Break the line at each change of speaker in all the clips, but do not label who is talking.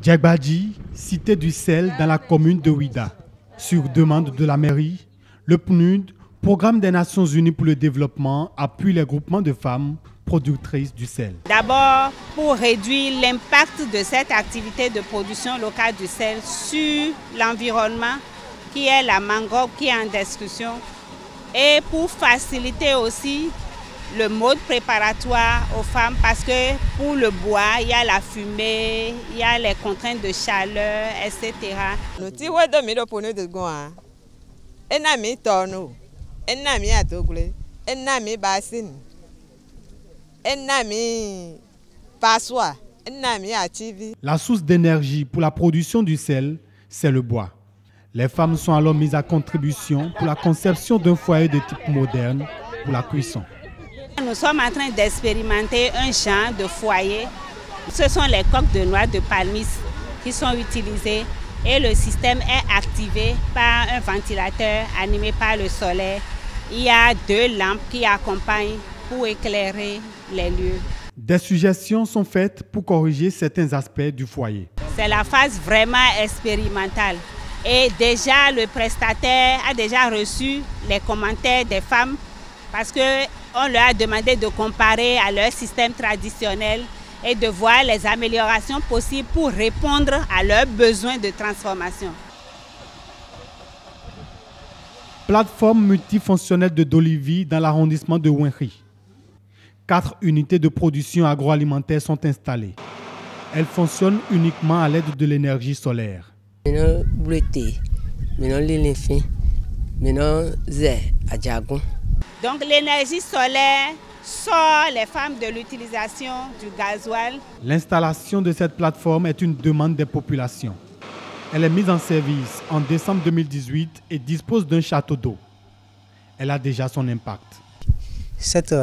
Djebadji, cité du sel dans la commune de Ouida. Sur demande de la mairie, le PNUD, Programme des Nations Unies pour le développement, appuie les groupements de femmes productrices du sel.
D'abord, pour réduire l'impact de cette activité de production locale du sel sur l'environnement, qui est la mangrove qui est en discussion, et pour faciliter aussi le mode préparatoire aux femmes, parce que pour le bois, il y a la fumée, il y a les contraintes de chaleur, etc.
La source d'énergie pour la production du sel, c'est le bois. Les femmes sont alors mises à contribution pour la conception d'un foyer de type moderne pour la cuisson.
Nous sommes en train d'expérimenter un genre de foyer. Ce sont les coques de noix de palmis qui sont utilisées et le système est activé par un ventilateur animé par le soleil. Il y a 2 lampes qui accompagnent pour éclairer les lieux.
Des suggestions sont faites pour corriger certains aspects du foyer.
C'est la phase vraiment expérimentale. Et déjà, le prestataire a déjà reçu les commentaires des femmes parce qu'on leur a demandé de comparer à leur système traditionnel et de voir les améliorations possibles pour répondre à leurs besoins de transformation.
Plateforme multifonctionnelle de Dolivi dans l'arrondissement de Ouinri. 4 unités de production agroalimentaire sont installées. Elles fonctionnent uniquement à l'aide de l'énergie solaire.
Donc l'énergie solaire sort les femmes de l'utilisation du gasoil.
L'installation de cette plateforme est une demande des populations. Elle est mise en service en décembre 2018 et dispose d'un château d'eau. Elle a déjà son impact.
Cette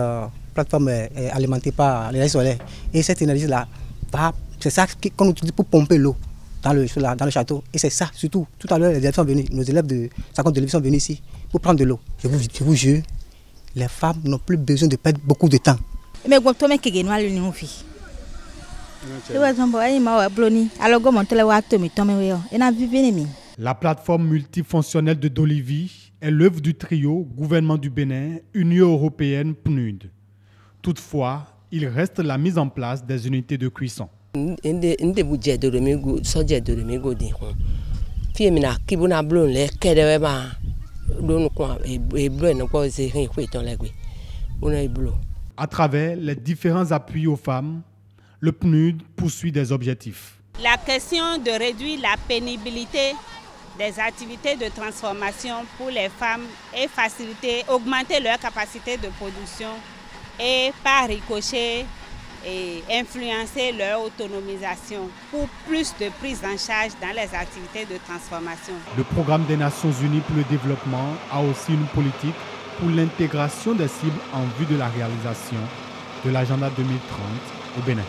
plateforme est alimentée par l'énergie solaire et cette énergie-là, c'est ça qu'on utilise pour pomper l'eau dans le château. Et c'est ça, surtout, tout à l'heure, les élèves sont venus, nos élèves de 50 de sont venus ici pour prendre de l'eau. Je vous jure, les femmes n'ont plus besoin de perdre beaucoup de temps.
La plateforme multifonctionnelle de Dolivi est l'œuvre du trio gouvernement du Bénin, Union européenne, PNUD. Toutefois, il reste la mise en place des unités de cuisson. À travers les différents appuis aux femmes, le PNUD poursuit des objectifs.
La question de réduire la pénibilité des activités de transformation pour les femmes et faciliter, augmenter leur capacité de production et par ricochet et influencer leur autonomisation pour plus de prise en charge dans les activités de transformation.
Le Programme des Nations Unies pour le développement a aussi une politique pour l'intégration des cibles en vue de la réalisation de l'agenda 2030 au Bénin.